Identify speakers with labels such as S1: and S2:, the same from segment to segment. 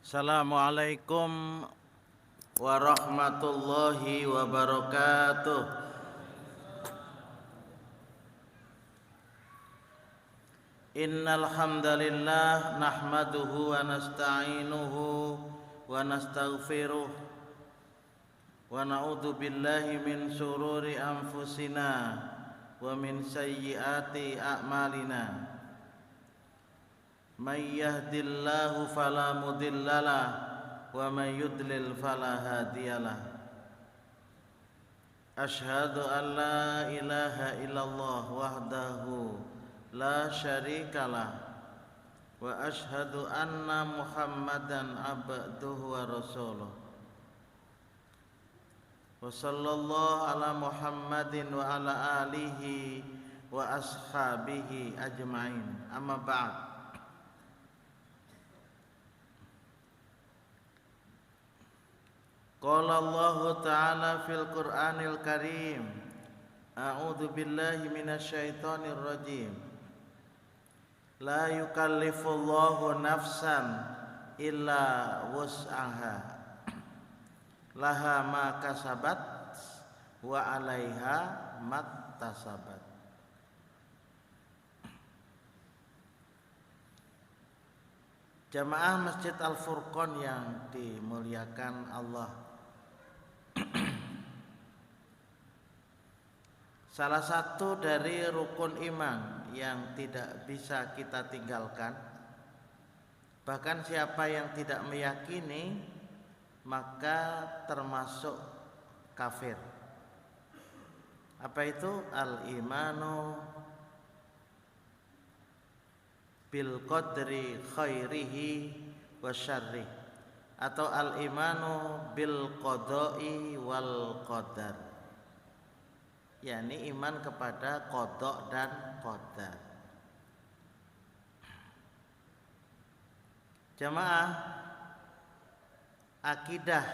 S1: Assalamualaikum warahmatullahi wabarakatuh. Innal hamdalillah nahmaduhu wa nasta'inuhu wa nastaghfiruh wa na'udzu billahi min shururi anfusina wa min sayyiati a'malina. May yahdillahu fala mudhillalah wa may yudlil fala hadiyalah. Asyhadu an la ilaha illallah wahdahu la syarikalah wa asyhadu anna Muhammadan abduhu wa rasuluh. Wa sallallahu ala Muhammadin wa ala alihi wa ashabihi ajma'in. Amma ba'd. Qala Allah Ta'ala fil Qur'anil Karim. A'udzu billahi minasyaitonir rajim. La yukallifullahu nafsan illa wus'aha. Laha ma kasabat wa 'alaiha maktasabat. Jamaah Masjid Al-Furqan yang dimuliakan Allah. Salah satu dari rukun iman yang tidak bisa kita tinggalkan, bahkan siapa yang tidak meyakini maka termasuk kafir. Apa itu? Al-imanu bil qadri khairihi wa syarrih, atau al-imanu bil qada'i wal qadar, yakni iman kepada qada dan qadar. Jamaah, akidah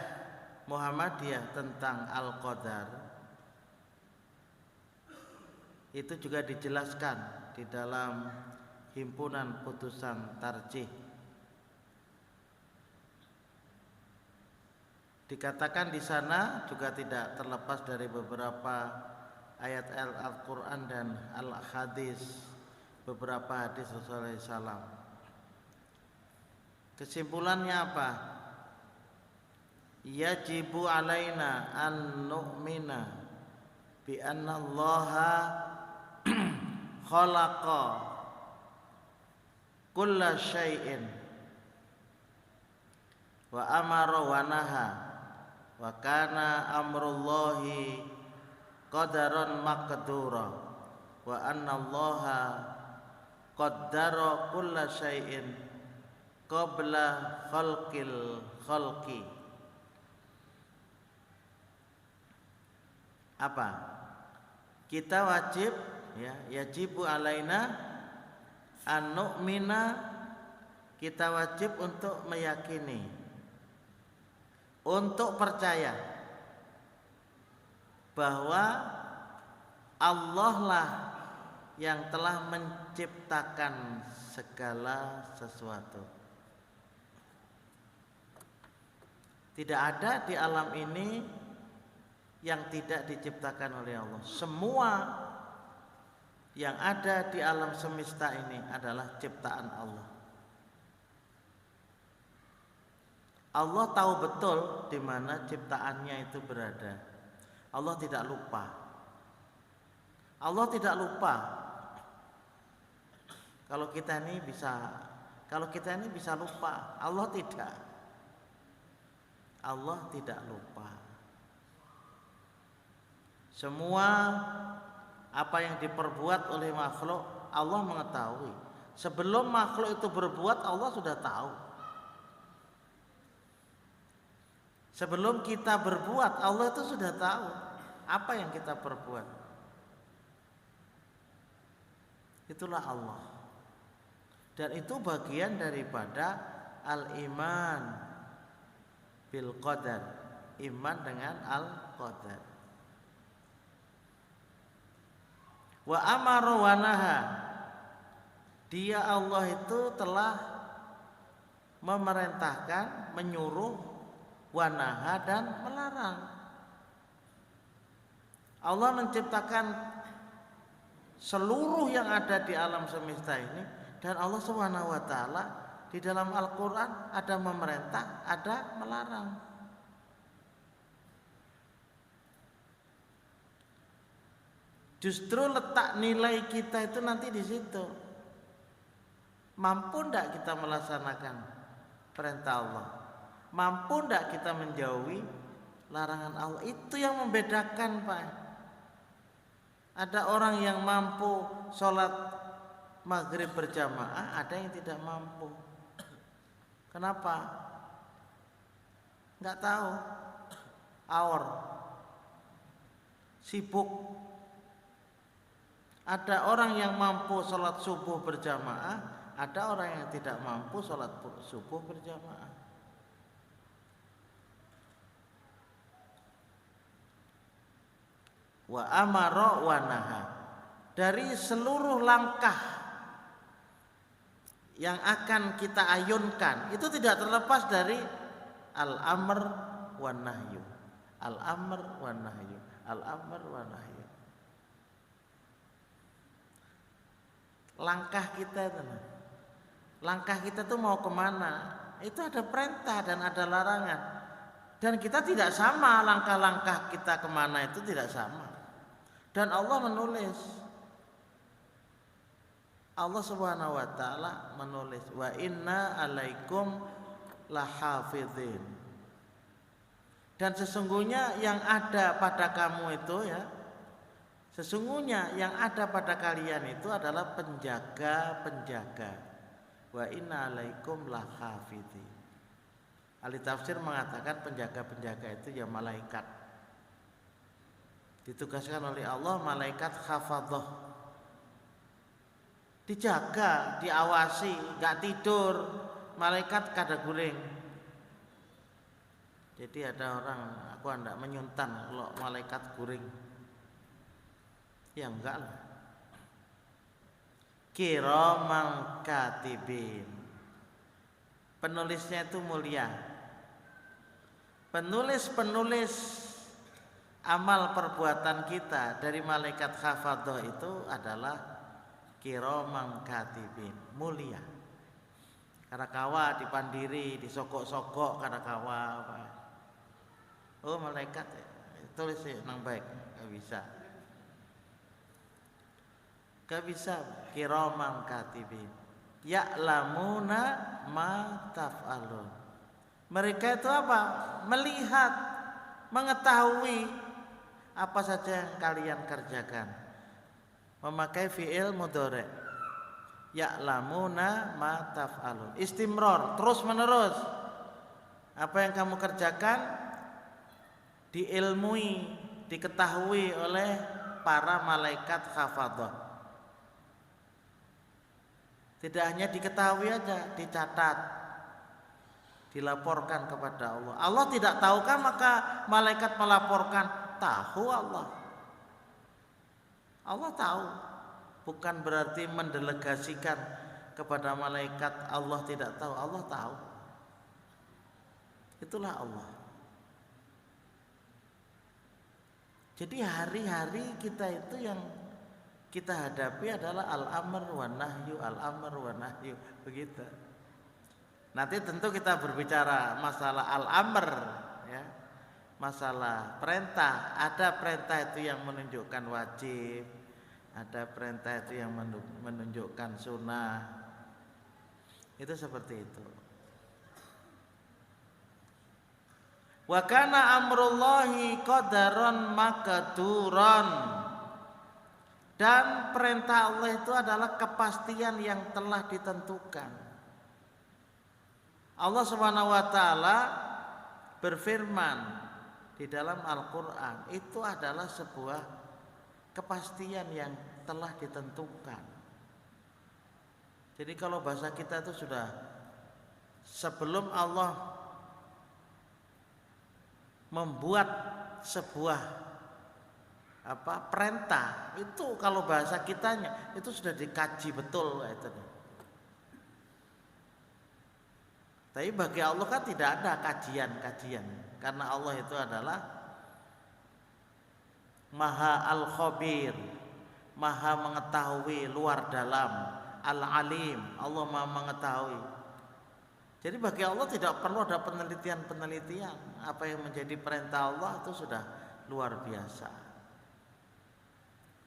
S1: Muhammadiyah tentang al-qadar itu juga dijelaskan di dalam himpunan putusan tarjih. Dikatakan di sana juga tidak terlepas dari beberapa ayat Al-Quran dan Al-Hadis, beberapa hadis Rasulullah SAW. Kesimpulannya apa? Yajibu alaina an nu'mina bi anna Allaha khalaqa kulla syai'in wa amara wa naha wa kana amrullahi qadaran maqdura wa anna Allaha qaddara kulla syai'in qabla khalqil khalqi. Apa? Kita wajib, ya, yajibu alaina an nu'mina, kita wajib untuk meyakini, untuk percaya bahwa Allah lah yang telah menciptakan segala sesuatu. Tidak ada di alam ini yang tidak diciptakan oleh Allah. Semua yang ada di alam semesta ini adalah ciptaan Allah. Allah tahu betul di mana ciptaannya itu berada. Allah tidak lupa. Allah tidak lupa. Kalau kita ini bisa lupa, Allah tidak. Allah tidak lupa. Semua apa yang diperbuat oleh makhluk Allah mengetahui. Sebelum makhluk itu berbuat, Allah sudah tahu. Sebelum kita berbuat, Allah itu sudah tahu apa yang kita perbuat. Itulah Allah. Dan itu bagian daripada al-iman bil qadar, iman dengan al-qadar. Wa amara wa naha, dia Allah itu telah memerintahkan, menyuruh, wanaha dan melarang. Allah menciptakan seluruh yang ada di alam semesta ini, dan Allah Subhanahu wa taala di dalam Al-Qur'an ada memerintah, ada melarang. Justru letak nilai kita itu nanti di situ. Mampu ndak kita melaksanakan perintah Allah? Mampu ndak kita menjauhi larangan Allah? Itu yang membedakan, Pak. Ada orang yang mampu sholat maghrib berjamaah, ada yang tidak mampu. Kenapa? Nggak tahu. Awor, sibuk. Ada orang yang mampu sholat subuh berjamaah, ada orang yang tidak mampu sholat subuh berjamaah. Wa amara wa naha. Dari seluruh langkah yang akan kita ayunkan itu tidak terlepas dari al-amr wa nahyu. Al-amr wa nahyu. Al-amr wa nahyu. Langkah kita tuh mau kemana? Itu ada perintah dan ada larangan. Dan kita tidak sama, langkah-langkah kita kemana itu tidak sama. Dan Allah menulis, Allah Subhanahu wa taala menulis, wa inna alaikum lahafidhin. Dan sesungguhnya yang ada pada kamu itu ya, sesungguhnya yang ada pada kalian itu adalah penjaga-penjaga. Wa inna alaikum lahafidhin. Ahli tafsir mengatakan penjaga-penjaga itu ya malaikat. Ditugaskan oleh Allah malaikat hafadhah. Dijaga, diawasi, gak tidur, malaikat kada guling. Jadi ada orang, aku hendak menyuntan kalau malaikat guring. Ya enggak lah. Kiraman katibin. Penulisnya itu mulia. Penulis amal perbuatan kita dari malaikat hafadhah itu adalah kiraman katibin, mulia. Karena kawa dipandiri, disogok-sogok karena kawa. Oh malaikat tulis nang baik, gak bisa. Gak bisa kiraman katibin. Ya'lamuna ma taf'alun. Mereka itu apa? Melihat, mengetahui apa saja yang kalian kerjakan. Memakai fi'il mudhari'. Ya'lamuna ma taf'alun. Istimrar, terus menerus. Apa yang kamu kerjakan diilmui, diketahui oleh para malaikat hafadhah. Tidak hanya diketahui aja, dicatat, dilaporkan kepada Allah. Allah tidak tahukah maka malaikat melaporkan? Tahu Allah. Allah tahu. Bukan berarti mendelegasikan kepada malaikat Allah tidak tahu. Allah tahu. Itulah Allah. Jadi hari-hari kita itu yang kita hadapi adalah al-amr wa nahyu, al-amr wa nahyu, begitu. Nanti tentu kita berbicara masalah al-amr ya. Masalah perintah, ada perintah itu yang menunjukkan wajib, ada perintah itu yang menunjukkan sunnah. Itu seperti itu. Wa kana amrullahi qadaran maqduran. Dan perintah Allah itu adalah kepastian yang telah ditentukan. Allah Subhanahu wa taala berfirman di dalam Al-Qur'an, itu adalah sebuah kepastian yang telah ditentukan. Jadi kalau bahasa kita itu sudah sebelum Allah membuat sebuah perintah itu, kalau bahasa kitanya itu sudah dikaji betul itu. Tapi bagi Allah kan tidak ada kajian-kajian, karena Allah itu adalah Maha Al-Khabir, Maha mengetahui luar dalam, Al-Alim, Allah Maha mengetahui. Jadi bagi Allah tidak perlu ada penelitian-penelitian. Apa yang menjadi perintah Allah itu sudah luar biasa.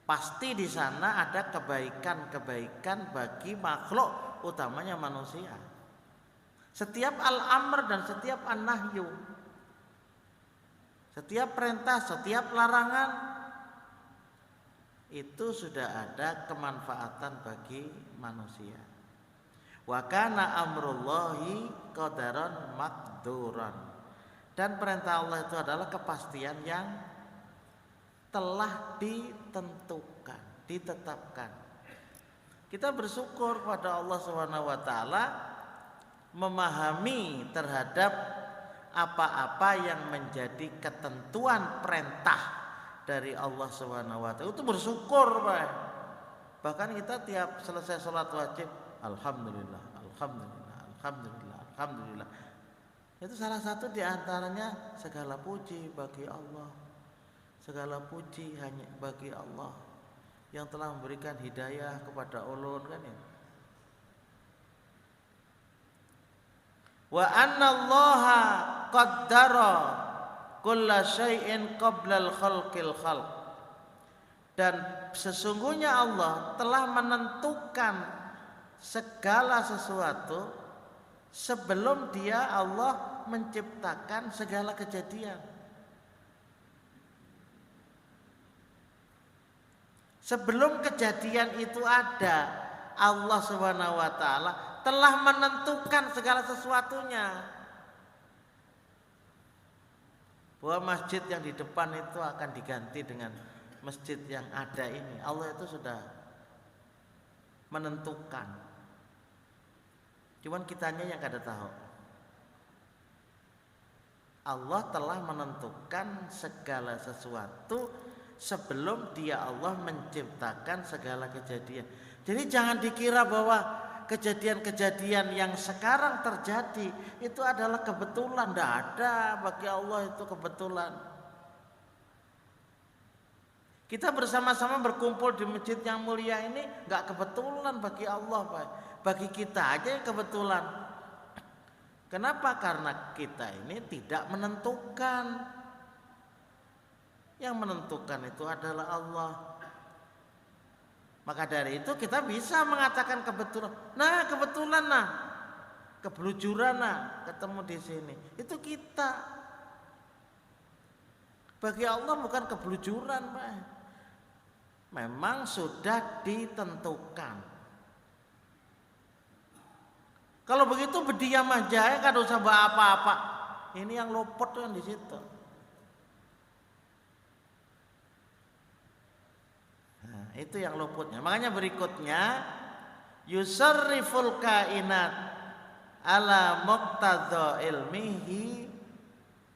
S1: Pasti di sana ada kebaikan-kebaikan bagi makhluk, utamanya manusia. Setiap al-amr dan setiap an-nahyu, setiap perintah, setiap larangan, itu sudah ada kemanfaatan bagi manusia. Wa kana amrullahi qadaran maqduran. Dan perintah Allah itu adalah kepastian yang telah ditentukan, ditetapkan. Kita bersyukur pada Allah Subhanahu wa taala memahami terhadap apa-apa yang menjadi ketentuan perintah dari Allah Subhanahu wa taala. Itu bersyukur, Pak. Bahkan kita tiap selesai sholat wajib, alhamdulillah, alhamdulillah, alhamdulillah, alhamdulillah. Itu salah satu di antaranya segala puji bagi Allah. Segala puji hanya bagi Allah yang telah memberikan hidayah kepada ulun, kan ya. Wa annallaha qaddara kulla syai'in qabla al-khalqil khalq. Dan sesungguhnya Allah telah menentukan segala sesuatu sebelum dia Allah menciptakan segala kejadian. Sebelum kejadian itu ada, Allah Subhanahu wa taala telah menentukan segala sesuatunya. Bahwa masjid yang di depan itu akan diganti dengan masjid yang ada ini. Allah itu sudah menentukan. Cuman kitanya yang kada tahu. Allah telah menentukan segala sesuatu sebelum dia Allah menciptakan segala kejadian. Jadi jangan dikira bahwa kejadian-kejadian yang sekarang terjadi itu adalah kebetulan. Tidak ada, bagi Allah itu kebetulan. Kita bersama-sama berkumpul di masjid yang mulia ini nggak kebetulan bagi Allah, Pak. Bagi kita aja yang kebetulan. Kenapa? Karena kita ini tidak menentukan. Yang menentukan itu adalah Allah. Maka dari itu kita bisa mengatakan kebetulan. Nah, kebetulan nah, kebelujuran nah, ketemu di sini. Itu kita. Bagi Allah bukan kebelujuran, Pak. Memang sudah ditentukan. Kalau begitu berdiam aja ya, kan usah bahas apa-apa. Ini yang luput kan di situ. Nah, itu yang luputnya. Makanya berikutnya yusarriful kainat ala muqtadha ilmihi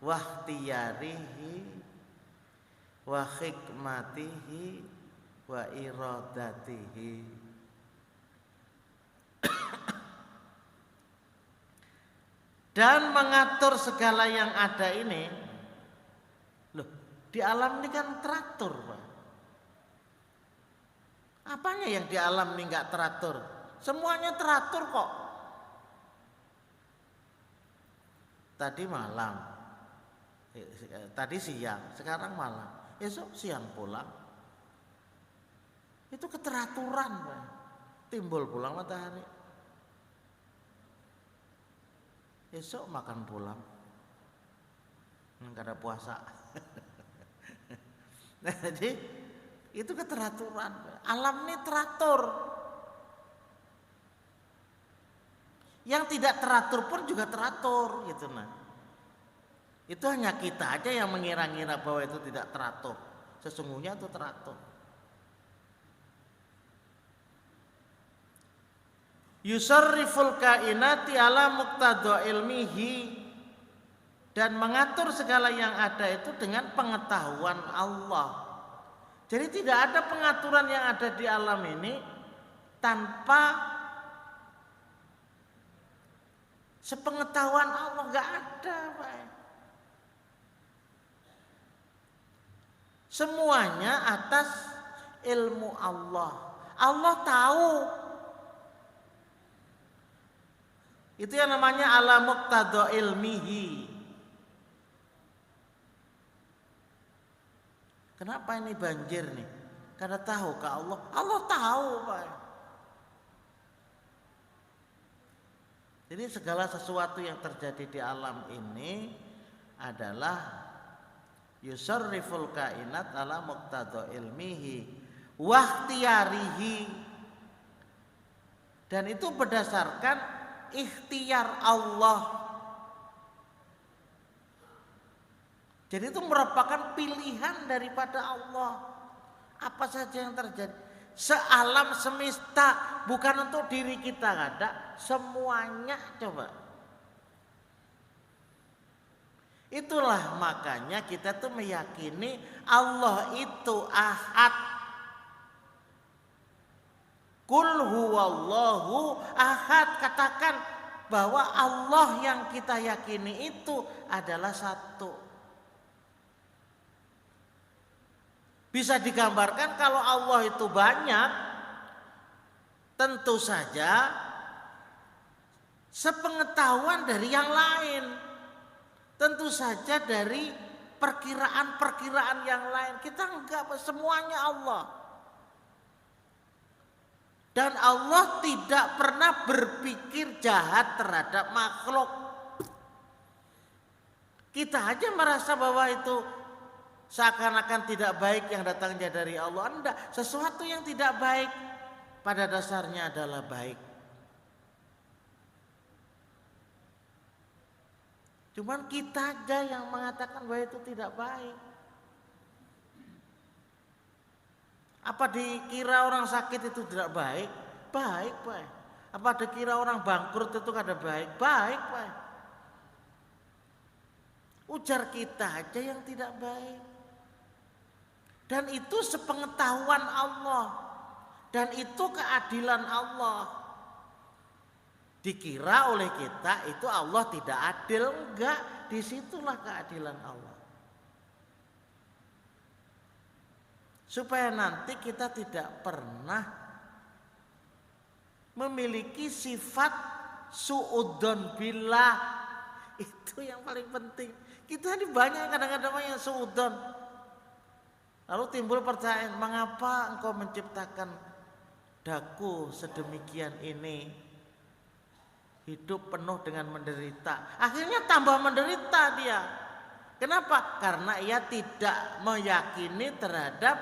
S1: wa ikhtiyarihi wa hikmatihi wa iradatihi. Dan mengatur segala yang ada ini. Loh, di alam ini kan teratur, Pak. Apanya yang di alam ini enggak teratur? Semuanya teratur kok. Tadi malam, tadi siang, sekarang malam, esok siang pulang. Itu keteraturan, Pak. Timbul pulang matahari. Esok makan pulang. Enggak ada puasa. Nah, jadi itu keteraturan. Alam ini teratur. Yang tidak teratur pun juga teratur gitu nah. Itu hanya kita aja yang mengira-ngira bahwa itu tidak teratur. Sesungguhnya itu teratur. Yusarriful kainati ala muqtadha ilmihi, dan mengatur segala yang ada itu dengan pengetahuan Allah. Jadi tidak ada pengaturan yang ada di alam ini tanpa Sepengetahuan Allah nggak ada, Pak. Semuanya atas ilmu Allah. Allah tahu. Itu yang namanya ala muqtada ilmihi. Kenapa ini banjir nih? Karena tahu ke Allah. Allah tahu, Pak. Jadi segala sesuatu yang terjadi di alam ini adalah yusarriful kainat ala muqtada ilmihi wakhtiyarihi, dan itu berdasarkan ikhtiar Allah. Jadi itu merupakan pilihan daripada Allah. Apa saja yang terjadi sealam semesta, bukan untuk diri kita, ada semuanya. Coba, itulah makanya kita tuh meyakini Allah itu ahad. Qul huwallahu ahad. Katakan bahwa Allah yang kita yakini itu adalah satu. Bisa digambarkan kalau Allah itu banyak, tentu saja sepengetahuan dari yang lain. Tentu saja dari perkiraan-perkiraan yang lain. Kita enggak, semuanya Allah. Dan Allah tidak pernah berpikir jahat terhadap makhluk. Kita aja merasa bahwa itu seakan-akan tidak baik yang datangnya dari Allah. Enggak, sesuatu yang tidak baik pada dasarnya adalah baik. Cuman kita aja yang mengatakan bahwa itu tidak baik. Apa dikira orang sakit itu tidak baik? Baik, Pak. Apa dikira orang bangkrut itu kada baik? Baik, Pak. Ujar kita aja yang tidak baik. Dan itu sepengetahuan Allah. Dan itu keadilan Allah. Dikira oleh kita itu Allah tidak adil. Enggak, disitulah keadilan Allah. Supaya nanti kita tidak pernah memiliki sifat su'udzon billah. Itu yang paling penting. Kita ini banyak kadang-kadang yang su'udzon. Lalu timbul pertanyaan, mengapa engkau menciptakan daku sedemikian ini? Hidup penuh dengan menderita. Akhirnya tambah menderita dia. Kenapa? Karena ia tidak meyakini terhadap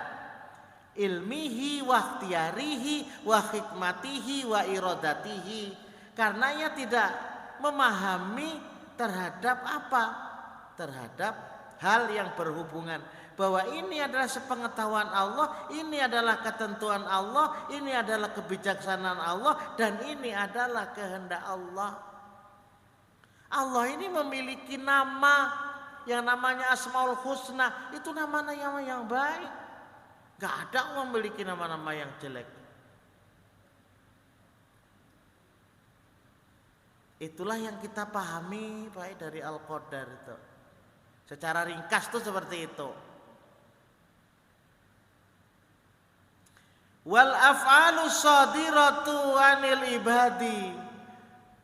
S1: ilmihi wa ikhtiyarihi wa hikmatihi wa iradatihi. Karena ia tidak memahami terhadap apa? Terhadap hal yang berhubungan bahwa ini adalah sepengetahuan Allah, ini adalah ketentuan Allah, ini adalah kebijaksanaan Allah, dan ini adalah kehendak Allah. Allah ini memiliki nama yang namanya Asmaul Husna. Itu nama-nama yang baik. Gak ada yang memiliki nama-nama yang jelek. Itulah yang kita pahami baik dari Al-Qadar itu. Secara ringkas itu seperti itu. Wal af'alu shadiratu 'anil ibadi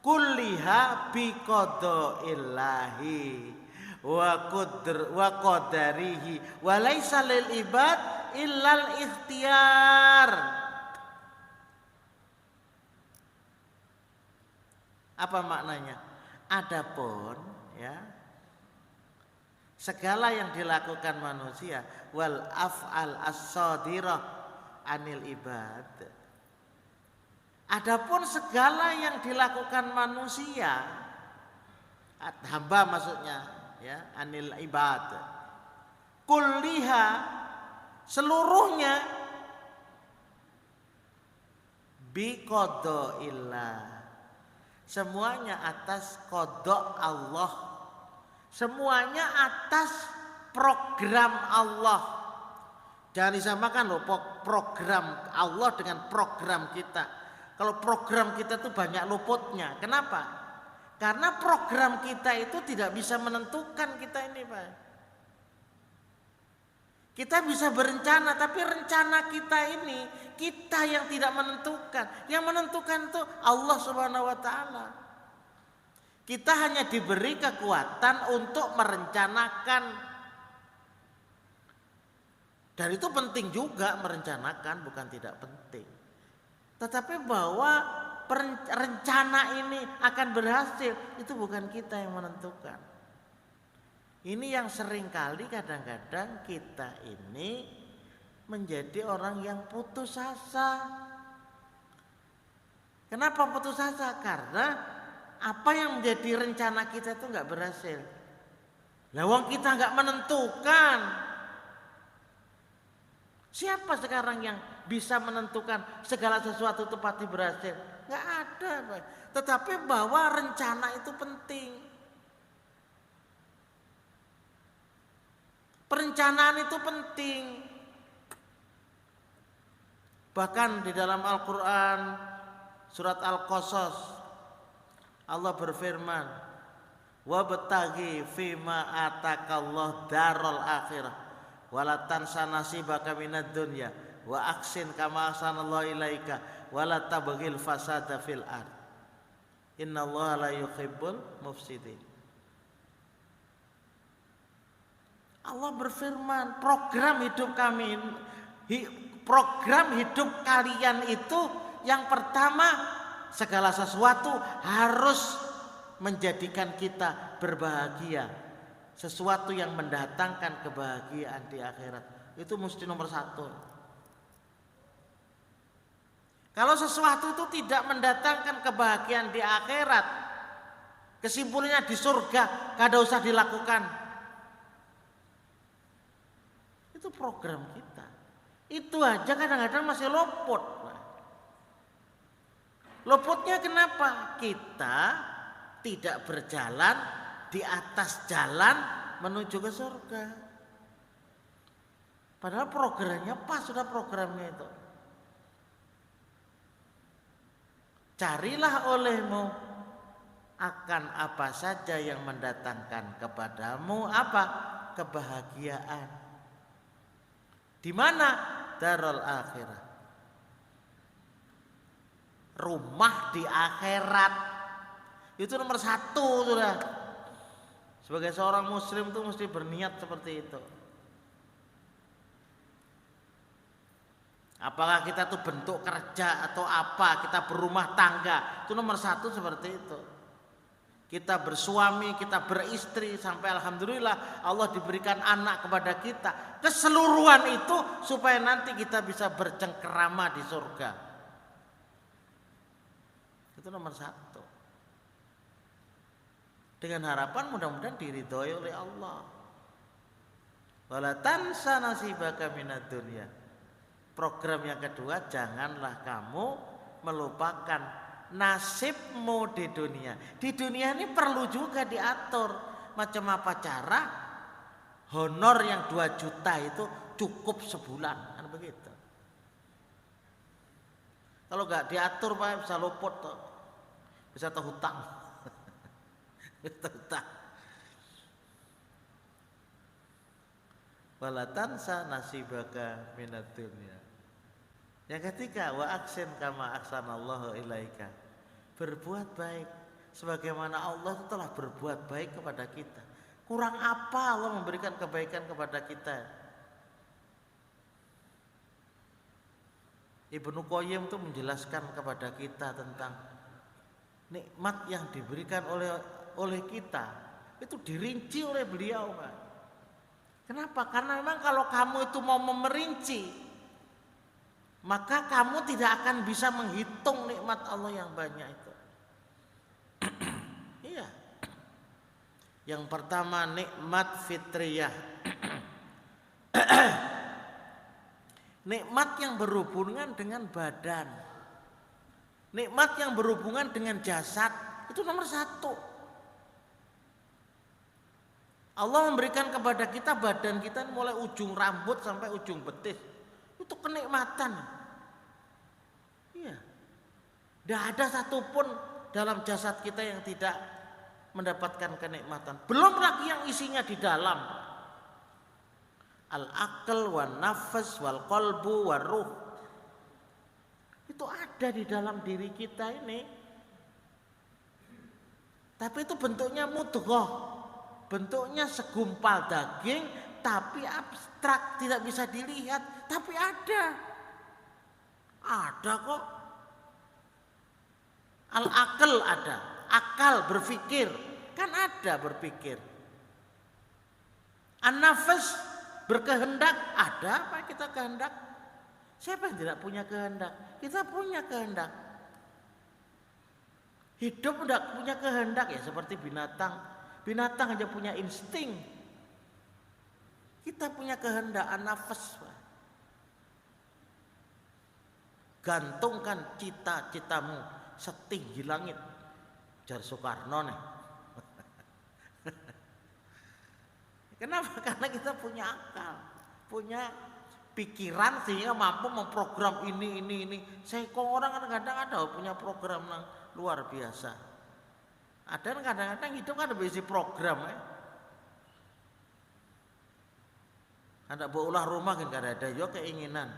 S1: kulliha bi qadaillahi wa qadarihi wa laisa lil ibad illal ikhtiyar. Apa maknanya? Adapun ya, segala yang dilakukan manusia wal af'al as-shadirah anil ibad. Adapun segala yang dilakukan manusia, hamba maksudnya ya, anil ibad. Kulliha seluruhnya bi qadaillah. Semuanya atas qada Allah. Semuanya atas program Allah. Jangan disamakan loh program Allah dengan program kita. Kalau program kita tuh banyak luputnya. Kenapa? Karena program kita itu tidak bisa menentukan kita ini, Pak. Kita bisa berencana, tapi rencana kita ini kita yang tidak menentukan. Yang menentukan itu Allah Subhanahu wa taala. Kita hanya diberi kekuatan untuk merencanakan. Dan itu penting juga merencanakan, bukan tidak penting. Tetapi bahwa rencana ini akan berhasil, itu bukan kita yang menentukan. Ini yang seringkali kadang-kadang kita ini menjadi orang yang putus asa. Kenapa putus asa? Karena apa yang menjadi rencana kita itu nggak berhasil. Lawang kita nggak menentukan. Siapa sekarang yang bisa menentukan segala sesuatu itu pasti berhasil? Nggak ada, Pak. Tetapi bahwa rencana itu penting. Perencanaan itu penting. Bahkan di dalam Al-Quran surat Al-Qasas Allah berfirman, wabtaghi fima atakallah darul akhirah wala tansa nasibaka minad dunya wa aksin kama ahsanallahu ilaika wala tabghil fasada fil ard innallaha la yuhibbul mufsidin. Allah berfirman, program hidup kalian itu yang pertama, segala sesuatu harus menjadikan kita berbahagia. Sesuatu yang mendatangkan kebahagiaan di akhirat. Itu mesti nomor satu. Kalau sesuatu itu tidak mendatangkan kebahagiaan di akhirat, kesimpulannya di surga, kada usah dilakukan. Itu program kita. Itu aja kadang-kadang masih luput. Luputnya kenapa? Kita tidak berjalan di atas jalan menuju ke surga. Padahal programnya pas, sudah programnya itu. Carilah olehmu akan apa saja yang mendatangkan kepadamu apa? Kebahagiaan. Di mana? Darul akhirah. Rumah di akhirat. Itu nomor satu, sudah. Sebagai seorang muslim tuh mesti berniat seperti itu. Apakah kita tuh bentuk kerja atau apa, kita berumah tangga, itu nomor satu seperti itu. Kita bersuami, kita beristri, sampai alhamdulillah Allah diberikan anak kepada kita. Keseluruhan itu supaya nanti kita bisa bercengkerama di surga. Itu nomor satu. Dengan harapan mudah-mudahan diridhoi oleh Allah. Wala tansa nasibaka minad dunya. Program yang kedua, janganlah kamu melupakan nasibmu di dunia. Di dunia ini perlu juga diatur macam apa cara honor yang 2 juta itu cukup sebulan, kan begitu. Kalau nggak diatur Pak bisa luput toh. Bisa terhutang. Terhutang. Wala tansa nasibaka minad dunya. Yang ketiga, wa aksin kama ahsanallahu ilaika. Berbuat baik sebagaimana Allah telah berbuat baik kepada kita. Kurang apa Allah memberikan kebaikan kepada kita? Ibnu Qayyim itu menjelaskan kepada kita tentang nikmat yang diberikan oleh kita. Itu dirinci oleh beliau, Pak. Kenapa? Karena memang kalau kamu itu mau memerinci, maka kamu tidak akan bisa menghitung nikmat Allah yang banyak itu. Iya. Yang pertama nikmat fitriyah. Nikmat yang berhubungan dengan badan. Nikmat yang berhubungan dengan jasad. Itu nomor satu. Allah memberikan kepada kita badan kita mulai ujung rambut sampai ujung betis. Itu kenikmatan. Iya. Tidak ada satupun dalam jasad kita yang tidak mendapatkan kenikmatan. Belum lagi yang isinya di dalam. Al-aql wan nafas wal qalbu war ruh. Itu ada di dalam diri kita ini. Tapi itu bentuknya mudghah. Bentuknya segumpal daging tapi abstrak, tidak bisa dilihat, tapi ada. Ada kok. Al-aql ada, akal berpikir, kan ada berpikir. An-nafas berkehendak, ada apa kita kehendak? Siapa yang tidak punya kehendak? Kita punya kehendak. Hidup tidak punya kehendak ya seperti binatang. Binatang aja punya insting. Kita punya kehendak, an-nafas. Gantungkan cita-citamu setinggi langit. Jar Soekarno nih. Kenapa? Karena kita punya akal, punya pikiran sehingga mampu memprogram ini. Saya kok orang kadang-kadang ada punya program yang luar biasa. Ada kadang-kadang hidup kan ada berisi program ya. Ada ulah rumah kan ada juga keinginan.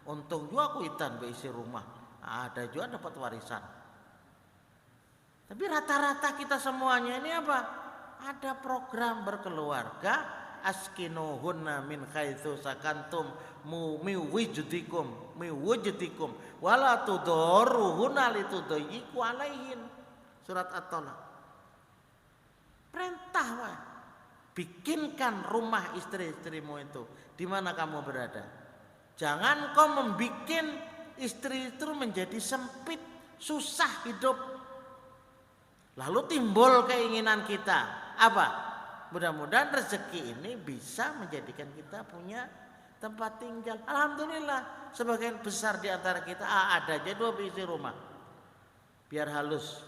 S1: Untung juga kuitan berisi rumah. Ada juga dapat warisan. Tapi rata-rata kita semuanya ini apa? Ada program berkeluarga, askinuhunna min haitsu sakantum miwujdikum wala tudarruhunna litudayyiqu alaihin. Surat At-Talaq. Perintah wah. Bikinkan rumah istri-istrimu itu di mana kamu berada. Jangan kau membikin istri itu menjadi sempit, susah hidup. Lalu timbul keinginan kita, apa? Mudah-mudahan rezeki ini bisa menjadikan kita punya tempat tinggal. Alhamdulillah, sebagian besar di antara kita ada aja 2 isi rumah. Biar halus.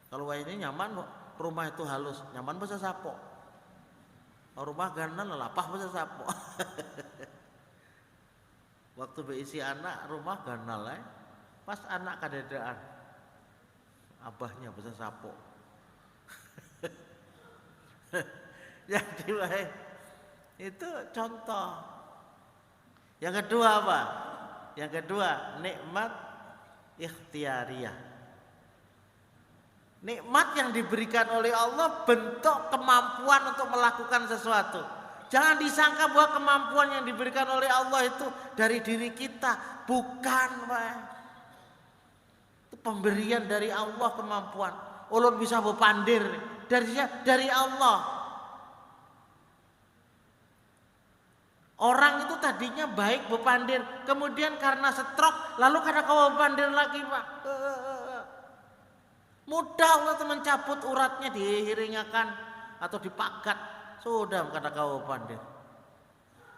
S1: Kalau ini nyaman, rumah itu halus, nyaman bisa sapo. Rumah ganal lapah bisa sapo. Waktu berisi anak, rumah ganal pas anak kadedaan. Abahnya bisa sapo. Jadi itu contoh. Yang kedua apa? Yang kedua nikmat ikhtiariyah. Nikmat yang diberikan oleh Allah bentuk kemampuan untuk melakukan sesuatu. Jangan disangka bahwa kemampuan yang diberikan oleh Allah itu dari diri kita. Bukan Pak. Itu pemberian dari Allah kemampuan. Ulun bisa berpandir dari Allah. Orang itu tadinya baik berpandir, kemudian karena stroke, lalu karena kau berpandir lagi Pak. Mudah Allah itu mencabut uratnya, dihiringakan atau dipakat, sudah karena kau berpandir.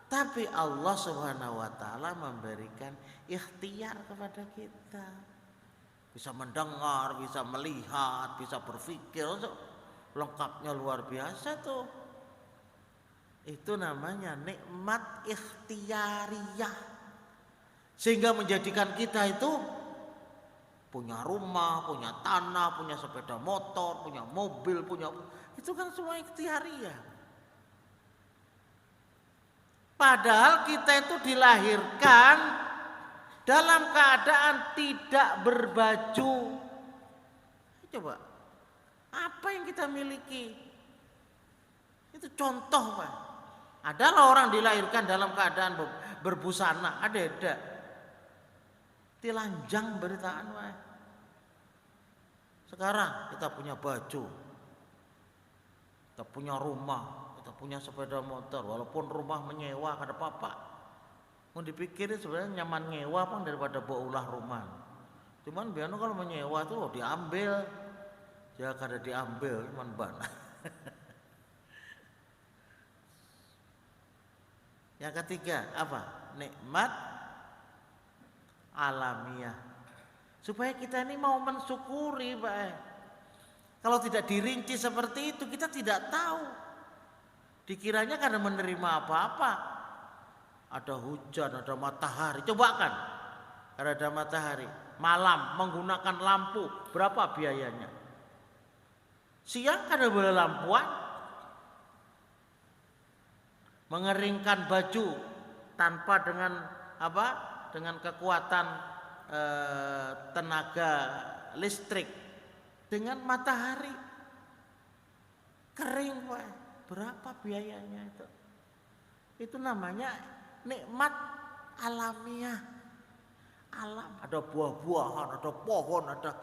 S1: Tapi Allah Subhanahu wa taala memberikan ikhtiar kepada kita. Bisa mendengar, bisa melihat, bisa berpikir, lengkapnya luar biasa tuh. Itu namanya nikmat ikhtiariyah. Sehingga menjadikan kita itu punya rumah, punya tanah, punya sepeda motor, punya mobil, itu kan semua ikhtiariyah. Padahal kita itu dilahirkan dalam keadaan tidak berbaju. Coba, apa yang kita miliki? Itu contoh Pak. Adalah orang dilahirkan dalam keadaan berbusana, ada. Telanjang beritaan Pak. Sekarang kita punya baju, kita punya rumah, kita punya sepeda motor, walaupun rumah menyewa kada apa-apa. Mau dipikirin sebenarnya nyaman nyewa Bang daripada ulah rumah. Cuman biar kalau menyewa tuh diambil, ya kada diambil cuman bana. Yang ketiga apa? Nikmat alamiah. Supaya kita ini mau mensyukuri Pak. Kalau tidak dirinci seperti itu kita tidak tahu. Dikiranya karena menerima apa-apa. Ada hujan, ada matahari. Coba kan. Karena ada matahari. Malam menggunakan lampu. Berapa biayanya? Siang kada boleh lampuan. Mengeringkan baju tanpa dengan apa? Dengan kekuatan tenaga listrik, dengan matahari kering, Pak. Berapa biayanya itu? Itu namanya nikmat alamiah. Alam, ada buah-buahan, ada pohon, ada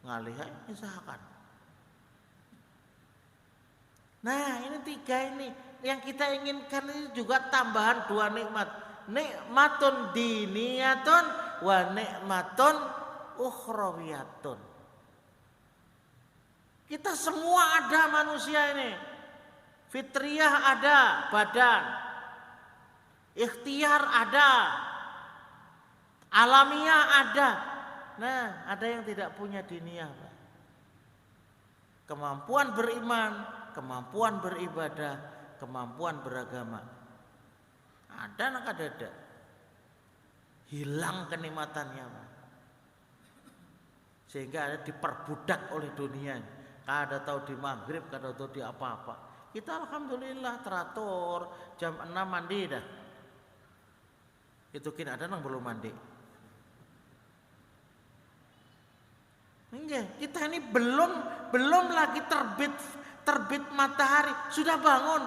S1: ngalih misalkan. Nah, ini tiga ini yang kita inginkan, ini juga tambahan dua nikmat. Nikmatun diniyatun wa nikmatun ukhrawiyatun. Kita semua ada manusia ini. Fitriyah ada, badan. Ikhtiar ada. Alamiah ada. Nah, ada yang tidak punya diniyah, Pak. Kemampuan beriman, kemampuan beribadah, kemampuan beragama. Ada nak ada. Hilang kenikmatannya, Pak. Sehingga ada diperbudak oleh dunia. Kada tahu di maghrib, kada tahu di apa-apa. Kita alhamdulillah teratur, jam 6 mandi dah. Itu kini ada nang belum mandi. Enggak, kita ini belum lagi terbit matahari sudah bangun.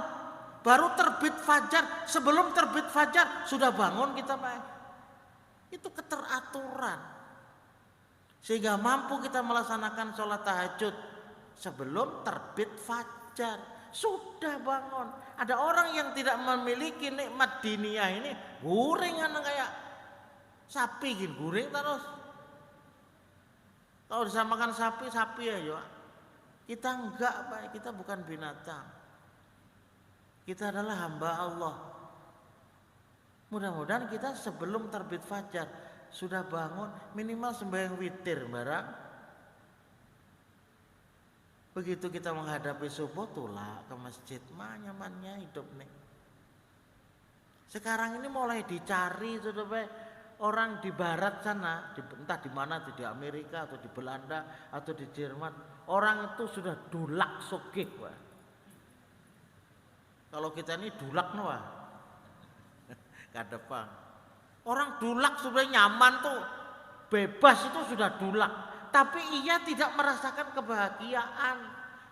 S1: Baru terbit fajar, sebelum terbit fajar sudah bangun kita, Pak. Itu keteraturan. Sehingga mampu kita melaksanakan sholat tahajud sebelum terbit fajar. Sudah bangun. Ada orang yang tidak memiliki nikmat diniyah ini, guringan kayak sapi gini, guring terus. Kalau disamakan sapi aja. Kita enggak, Pak. Kita bukan binatang. Kita adalah hamba Allah. Mudah-mudahan kita sebelum terbit fajar sudah bangun, minimal sembahyang witir barang. Begitu kita menghadapi subuh, tulah ke masjid, nyamannya hidup nih. Sekarang ini mulai dicari sudah, Pak. Orang di barat sana, entah di mana, di Amerika atau di Belanda atau di Jerman, orang itu sudah dulak sogek, Pak. Kalau kita ini dulak noah, kadepang. Orang dulak sudah nyaman tuh, bebas itu sudah dulak. Tapi ia tidak merasakan kebahagiaan.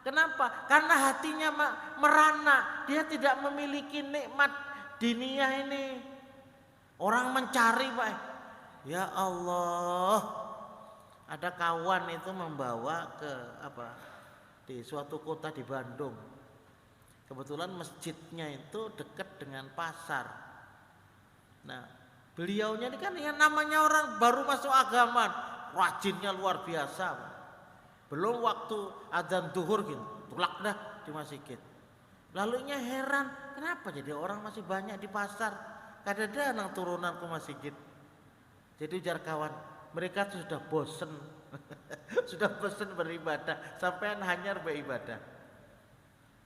S1: Kenapa? Karena hatinya merana, dia tidak memiliki nikmat diniyah ini. Orang mencari, Pak. Ya Allah, ada kawan itu membawa ke di suatu kota di Bandung. Kebetulan masjidnya itu dekat dengan pasar. Nah, beliaunya ini kan yang namanya orang baru masuk agama, rajinnya luar biasa, Pak. Belum waktu adzan zuhur gitu, tulak dah di masjid. Lalunya heran, kenapa jadi orang masih banyak di pasar? Kadang-kadang nang turunan ke masjid. Jadi ujar kawan, mereka tuh sudah bosen, sudah bosen beribadah, sampai hanyar beribadah.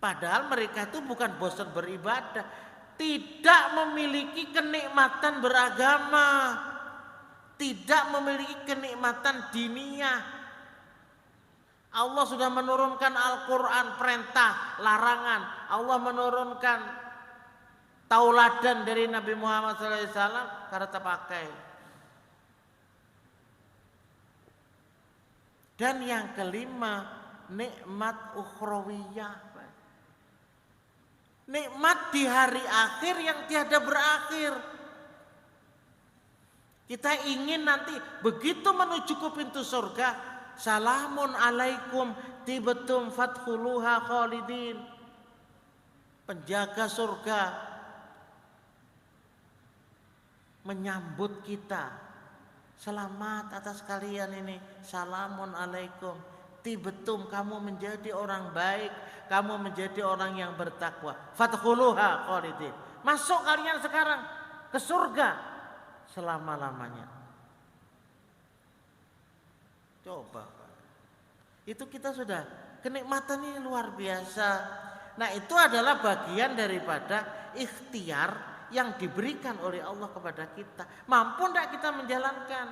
S1: Padahal mereka itu bukan bosen beribadah, tidak memiliki kenikmatan beragama, tidak memiliki kenikmatan diniyah. Allah sudah menurunkan Al-Quran, perintah, larangan. Allah menurunkan tauladan dari Nabi Muhammad SAW karena terpakai. Dan yang kelima, nikmat ukhrawiyah. Nikmat di hari akhir yang tiada berakhir. Kita ingin nanti begitu menuju ke pintu surga, salamun alaikum tibetum fadkhuluha khalidin. Penjaga surga menyambut kita, selamat atas kalian ini, salamun alaikum tibetum, kamu menjadi orang baik, kamu menjadi orang yang bertakwa, fadkhuluha khalidin, masuk kalian sekarang ke surga selama-lamanya. Coba, itu kita sudah kenikmatan ini luar biasa. Nah, itu adalah bagian daripada ikhtiar yang diberikan oleh Allah kepada kita. Mampu tidak kita menjalankan?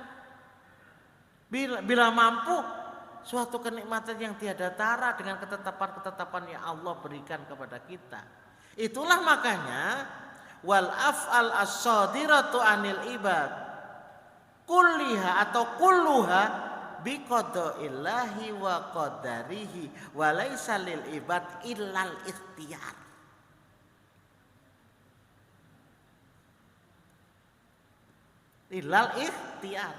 S1: Bila mampu, suatu kenikmatan yang tiada tara dengan ketetapan-ketetapan yang Allah berikan kepada kita. Itulah makanya wal af'al as-sadiratu anil ibad kulliha atau kulluha biqadaillahi wa qadarihi wa laisa lil ibad illal ikhtiyar. Illal ikhtiyar.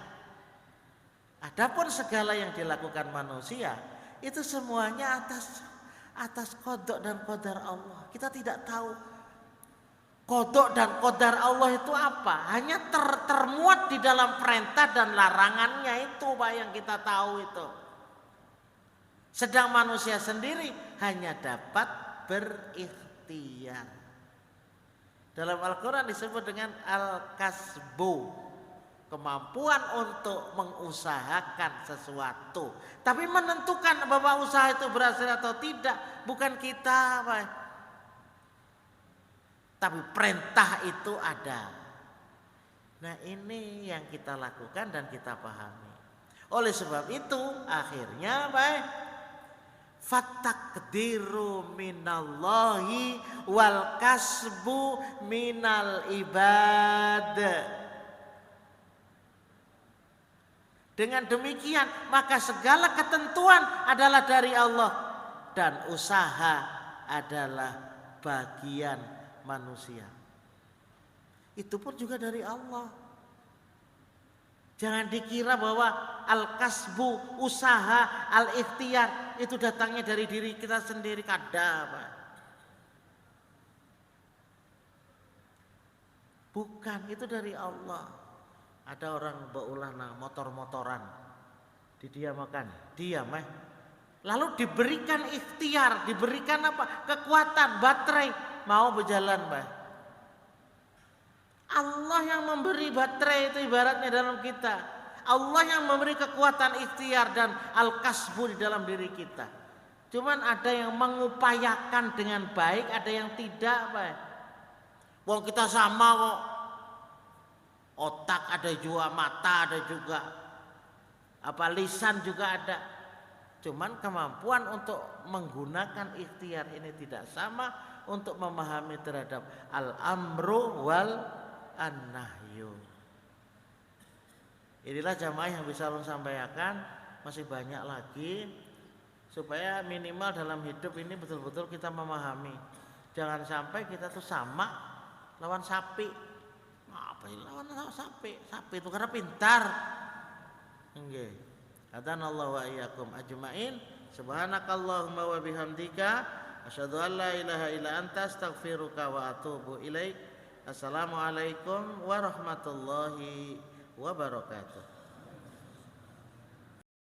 S1: Adapun segala yang dilakukan manusia itu semuanya atas qada dan qadar Allah. Kita tidak tahu qada dan qadar Allah itu apa. Hanya termuat di dalam perintah dan larangannya itu Pak yang kita tahu itu. Sedang manusia sendiri hanya dapat berikhtiar. Dalam Al-Quran disebut dengan al-kasbu, kemampuan untuk mengusahakan sesuatu. Tapi menentukan bahwa usaha itu berhasil atau tidak bukan kita, Pak. Tapi perintah itu ada. Nah, ini yang kita lakukan dan kita pahami. Oleh sebab itu akhirnya, Pak, fatakdiru minallahi wal kasbu minal ibad. Dengan demikian maka segala ketentuan adalah dari Allah dan usaha adalah bagian manusia. Itu pun juga dari Allah. Jangan dikira bahwa al-kasbu, usaha, al-ikhtiar itu datangnya dari diri kita sendiri, kada, Pak. Bukan, itu dari Allah. Ada orang baulah motor-motoran, didiamakan, diam lalu diberikan ikhtiar, diberikan apa? Kekuatan, baterai, mau berjalan, Pak. Allah yang memberi baterai itu ibaratnya dalam kita. Allah yang memberi kekuatan ikhtiar dan al-kasbu di dalam diri kita. Cuman ada yang mengupayakan dengan baik, ada yang tidak, Pak. Wong kita sama kok. Otak ada juga, mata ada juga, lisan juga ada. Cuman kemampuan untuk menggunakan ikhtiar ini tidak sama untuk memahami terhadap al-amru wal an-nahyu. Inilah jamaah yang bisa Allah sampaikan, masih banyak lagi supaya minimal dalam hidup ini betul-betul kita memahami. Jangan sampai kita tuh sama lawan sapi. Apa sih lawan sapi? Sapi itu karena pintar. Nggih. Hadanallahu wa iyyakum ajmain. Subhanakallahumma wa bihamdika asyhadu an la ilaha illa anta astaghfiruka wa atubu ilaik. Assalamualaikum warahmatullahi wabarakatuh.